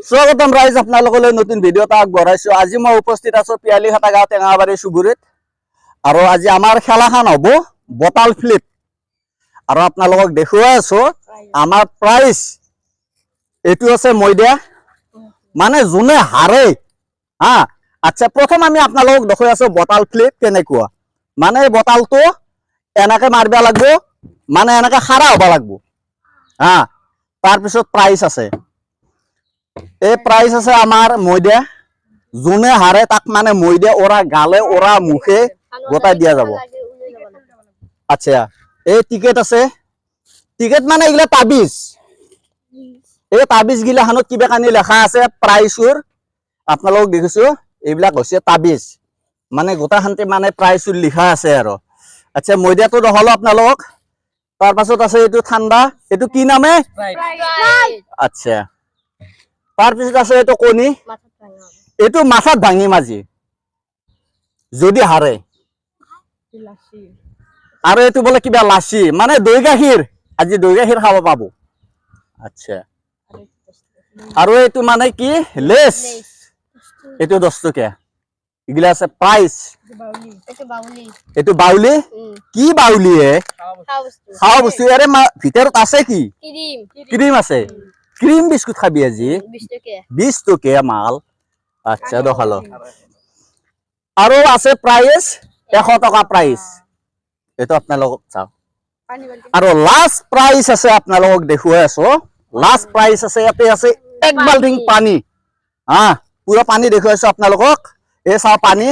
স্বাগতম ৰাইজ আপোনালোকলৈ নতুন ভিডিঅ' এটা আগবঢ়াইছো। আজি মই উপস্থিত আছো পিয়ালিঘাটা গাঁও টেঙাবাৰী চুবুৰীত। আৰু আজি আমাৰ খেলাখন হ'ব বটাল ফ্লিপ। আৰু আপোনালোকক দেখুৱাই আছো আমাৰ প্ৰাইজ এইটো আছে ময়দা, মানে যোনে হাৰে হা। আচ্ছা, প্ৰথম আমি আপোনালোকক দেখুৱাই আছো বটাল ফ্লিপ কেনেকুৱা। মানে বটালটো এনেকে মাৰিব লাগিব, মানে এনেকে খাৰা হ'ব লাগিব হা। তাৰপিছত প্ৰাইজ আছে, এই প্ৰাইজ আছে আমাৰ ময়দা। যোনে হাৰে তাক মানে ময়দা ওরা গালে ওরা মুখে গোটাই দিয়া যাব। আচ্ছা, এই টিকেট আছে, টিকেট মানে এগুলা তাবিজ। এই তাবিজ গিলাখানত কিবা কানি লেখা আছে প্ৰাইজৰ। আপোনালোক দেখিছো এইবিলাক হৈছে তাবিজ, মানে গোটা খান্তি মানে প্ৰাইজৰ লিখা আছে আৰু। আচ্ছা, ময়দাটো নহ'লো আপোনালোক। তাৰপাছত আছে এইটো ঠাণ্ডা, এইটো কি নামে? আচ্ছা, তাৰপিছত আছে এইটো কণী, এইটো মাথাত ভাঙি মাজি যদি হাৰে। আৰু এইটো বোলে কিবা লাচি, মানে দৈ গাখীৰ, আজি দৈ গাখীৰ খাব পাব। আচ্ছা, আৰু এইটো মানে কি লেছ, এইটো 10 টকীয়া। এগুলা আছে প্ৰাইজ। এইটো বাউলি, কি বাউলি হে? খাওয়া বস্তু। এৰে ভিতৰত আছে কি? ক্ৰীম আছে। ক্ৰীম বিস্কুট খাবি আজি? 20 টকীয়া মাল। আচ্ছা, দেখালো। আৰু আছে প্ৰাইজ 100 টকা প্ৰাইজ, এইটো আপোনালোকক চাওক। আৰু লাষ্ট প্ৰাইজ আছে আপোনালোকক দেখুৱাই আছো। লাষ্ট প্ৰাইজ আছে, ইয়াতে আছে 1 বাল্টিং পানী হা। পুৰা পানী দেখুৱাইছো আপোনালোকক। এই চাও পানী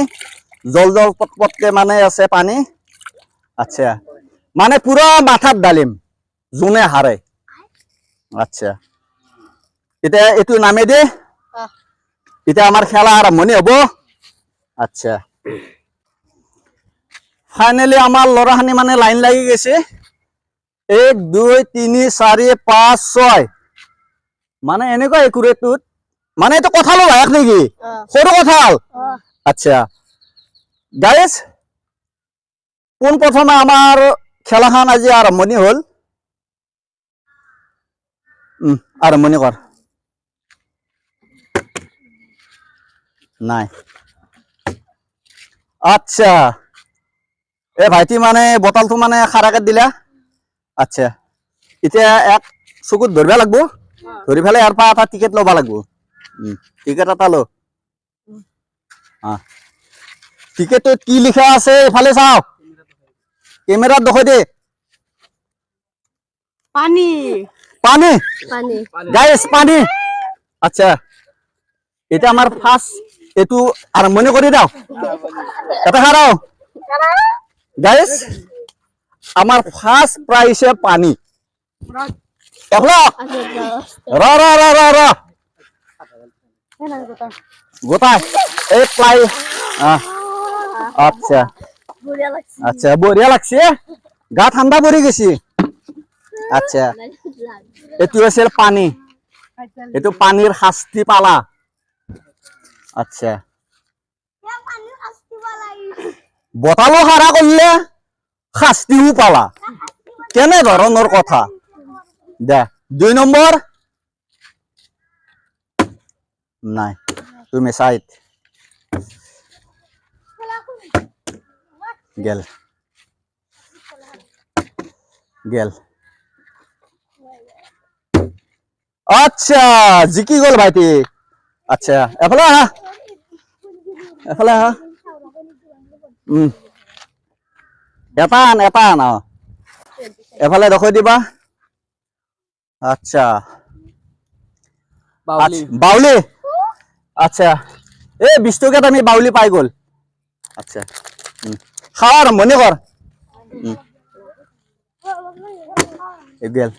জল জল পট পটকে মানে আছে পানী। আচ্ছা, মানে পুৰা মাথাত ডালিম যোনে হাৰে। আচ্ছা, এতিয়া এইটো নামে দে, এতিয়া আমাৰ খেলা আৰম্ভণি হ'ব। আচ্ছা, ফাইনেলি আমাৰ ল'ৰাখিনি মানে লাইন লাগি গৈছে। 1 2 3 4 5 6, মানে এনেকুৱা একুৰেটটোত, মানে এইটো কঁঠালো ভায়াক নেকি? সৰু কঁঠাল। আচ্ছা গাইজ, পোন প্ৰথমে আমাৰ খেলাখন আজি আৰম্ভণি হ'ল। আৰম্ভণি কৰ। নাই। আচ্ছা, এ ভাইটি মানে বটলটো মানে খাৰাকে দিলা। আচ্ছা, এতিয়া এক চকুত ধৰিব লাগিব, ধৰি পেলাই ইয়াৰ পৰা এটা টিকেট ল'ব লাগিব। টিকেট এটা লো। টিকেটত কি লিখা আছে এফালে চাও, কেমেৰাত দেখাই দে। পানী পানী গাইজ, পানী। আচ্ছা, এটা আমার ফার্স্ট এটু আরম্ভণি করে দাও। এটা খারাও গাইজ, আমার ফার্স্ট প্রাইসে পানি। গোটায় এই প্রাই। আচ্ছা আচ্ছা, বঢ়িয়া লাগছে, গা ঠান্ডা পড়ে গেছি। আচ্ছা, এটু আছে পানি, এটু পানির শাস্তি পালা। আচ্ছা, বটালো হারা করলে শাস্তিও পালা, কেনে ধরনের কথা দে। 2 নম্বর নাই, তুমি সাইড গেল গেল। আচ্ছা, জিকি গল ভাইটি। আচ্ছা, এফালে আহা, এফালে আহা। এটা আন, এটা আন। এফালে দেখাই দিবা। আচ্ছা, বাউলি। আচ্ছা, এই 20 টকাত আমি বাউলি পাই গল। আচ্ছা, খাওয়া আরম্ভণি কর। গেল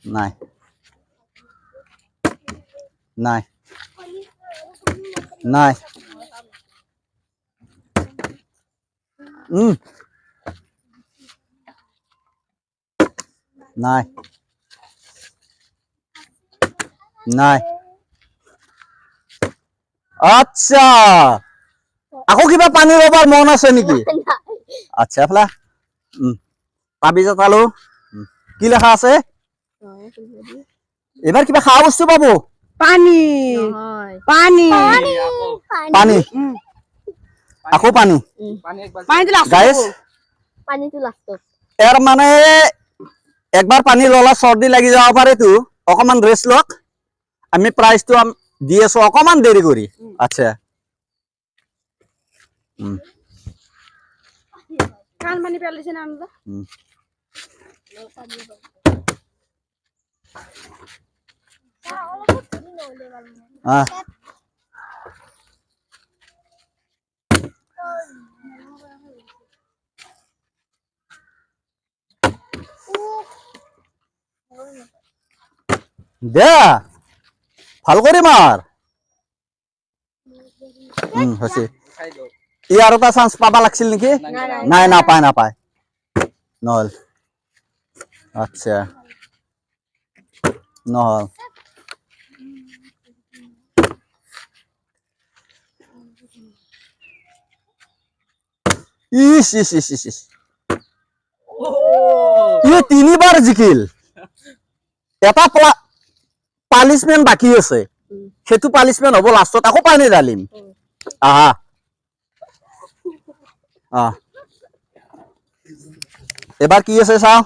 নাই নাই নাই। নাই নাই। আচ্ছা, আকৌ কিবা পানী লবার মন আছে নেকি? আচ্ছা, এফালে তাবিজ এটা লো। কি লেখা আছে? এবাৰ কিবা খাৱা বস্তু পাব পানী পানী পানী আকৌ পানী পানীটো লাষ্টত গাইস পানীটো লাষ্টত এর মানে একবার পানী ললা সর্দি লাগি যাব পারে তো অকমান রেস্ট লক আমি প্রাইস তো দি আছো অকমান দেরি করি আচ্ছা কান পানী পেলাইছে না আমরা দে ভাল করে মার হচ্ছে ই আর এটা চান্স পাবা লাগছিল নাকি নাই নাপায় নহল আচ্ছা নহল ইস ইস ইস ইস ইস ই তিনিবার জিকিল এটা পালিশমেন্ট বাকি আছে সেতু পালিশমেন্ট হব লাষ্টত আকৌ পানী ঢালিম আহা এবার কি আছে চাও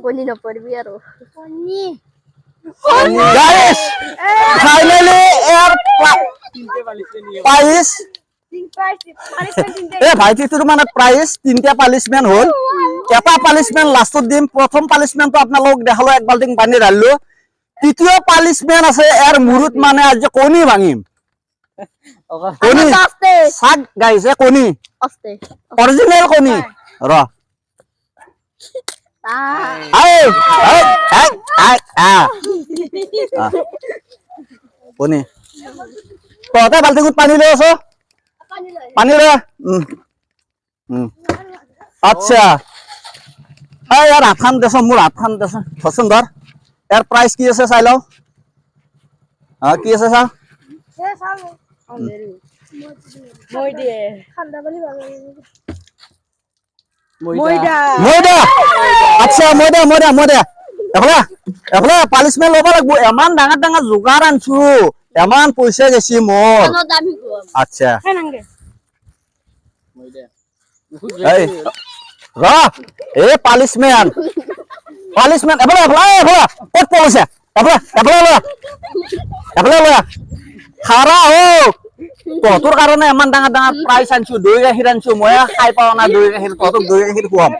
কণী নপৰিবি আৰু গাইস ফাইনালি এর প্রাইস এ ভাইটি তোর মানে প্রাইস তিনটা পালিশমেন্ট হল এটা পালিশমেন্ট লাস্টত দিম প্রথম পালিশমেন্টটো আপোনালোক দেখালো এক বালটিং পানী ঢালিলো তৃতীয় পালিশমেন্ট আছে এর মুরুত মানে আজ কণী ভাঙিম কণী সাত গাইছে কণী অস্তে অরিজিনাল কণী র আই আই আই আই কণী তহঁতে বালটিঙত পানী লৈ আছ পানী লৈ আচ্ছা এই ইয়াৰ হাতখন দেচোন মোৰ হাতখন দেচোন ধৰচোন ধৰ ইয়াৰ প্ৰাইচ কি আছে চাই লওঁ কি আছে চা ময়দা আচ্ছা ময়দা এফালে পালিশমেন্ট ল'ব লাগিব এমান ডাঙৰ যোগাৰ আনছো এমান পইচা গেছি মোৰ আচ্ছা এই ৰ এই পালিশমেন্ট এফালে ক'ত পইচা এফালে লৈ খাৰা হোক তহঁতৰ কাৰণে ইমান ডাঙৰ প্ৰাইচ আনছো দৈ গাখীৰ আনছো মই খাই পাওঁ না দৈ গাখীৰ তহঁতক দৈ গাখীৰ খুৱাম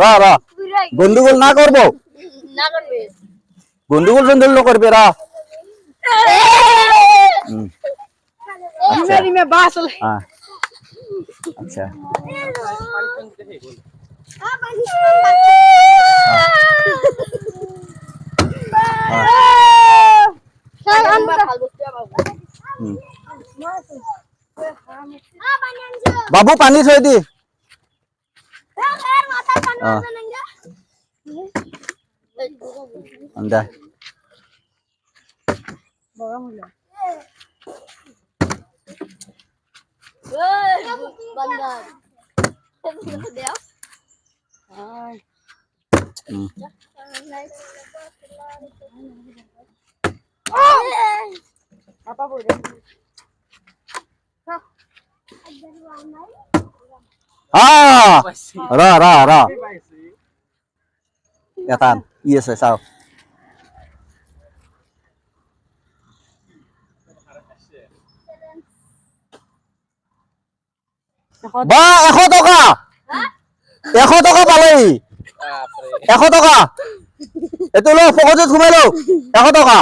ৰ গণ্ডগোল না করবো গন্ডগোল জন্দল নকরবে রা আচ্ছা বাবু পানি থৈ দি anda apa boleh ra Yatan, iya saya tahu. Ba, 100 টকা 100 টকা পালেই 100 টকা এটো লো পকেটত ঘুমাই লো 100 টকা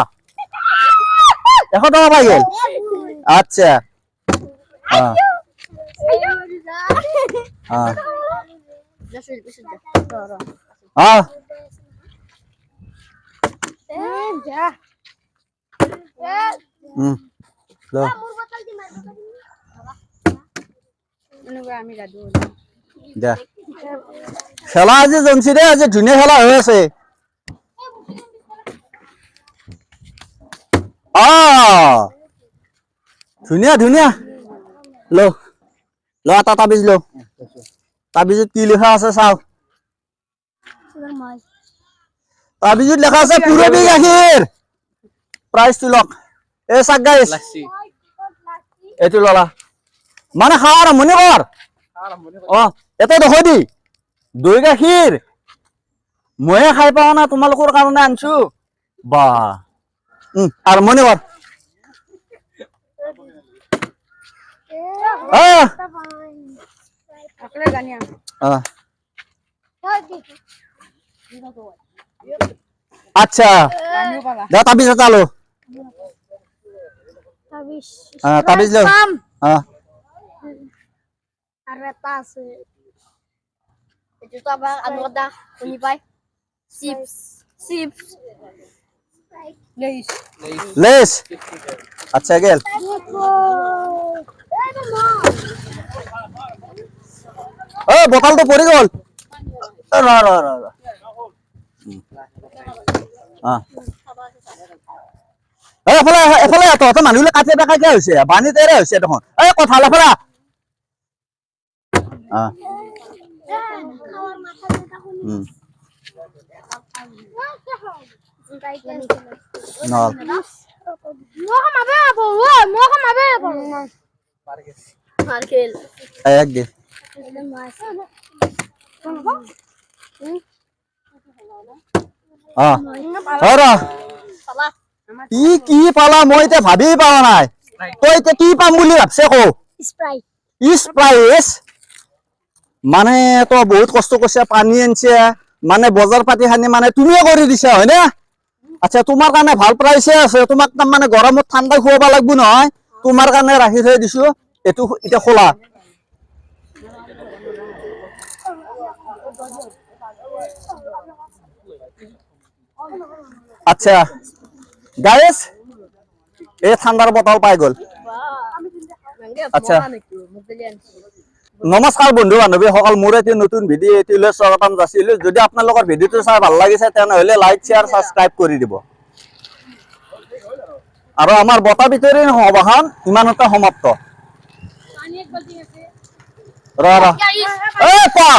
100 টকা পাই গেল আচ্ছা Loh. খেলা আজি জমছি দে আজি ধুনীয়া খেলা হৈ আছে ধুনীয়া লো লো এটা তাবিজ লো তাবিজত কি লিখা আছে চাও তাবিজত লেখা আছে পুৰবী গাখীৰ প্ৰাইচটো লওক এই চাক গাইছ এইটো ললা মানে খাৱা আৰম্ভণি কৰ অ এটা দেখুৱাই দি দৈ গাখীৰ ময়ে খাই পাওঁ না তোমালোকৰ কাৰণে আনছো বা আৰম্ভণি কৰ আকলে জানি আম আচ্ছা জানিও পালা দে তাবিজ এটা লো তাবিজ তাবিজ লো আৰু এটা আছে এইটো আবার আনন্দ দা শুনি পাই চিপস চিপস লেইছ লেস আচ্ছা গেল ও বোতলটো পৰি গ'ল ৰ ৰ ৰ ৰ এফালে এফালে তহঁতৰ মানুহবিলাক কাটে বেকা কিয় হৈছে বানী তেৰে হৈছে দেখোন এই কথা এফালে মাৰ্কেল এক দে পালা কি পালা মই এতিয়া ভাবিয়ে পোৱা নাই তই এতিয়া কি পাম বুলি ভাবছে কো স্প্ৰাইট স্প্ৰাইচ মানে তই বহুত কষ্ট কৰিছে পানী আনছে মানে বজাৰ পাতি খানি মানে তুমিয়ে কৰি দিছা হয়নে আচ্ছা তোমাৰ কাৰণে ভাল প্ৰাইচে আছে তোমাক মানে গৰমত ঠাণ্ডা খুৱাব লাগিব নহয় তোমাৰ কাৰণে ৰাখি থৈ দিছো এইটো এতিয়া খোলা আচ্ছা গাইস এই ঠাণ্ডাৰ বটল পাই গ'ল আচ্ছা নমস্কাৰ বন্ধু বান্ধৱী সকল মোৰ এটি নতুন ভিডিঅ' এটিলৈ স্বাগতম যাচিলো যদি আপোনালোকৰ ভিডিঅ'টো চাই ভাল লাগিছে তেনেহলে লাইক শেয়াৰ সাবস্ক্ৰাইব কৰি দিব আৰু আমাৰ বটা বিতৰি সভাখন ইমানতে সমাপ্ত ৰ ৰ এ পা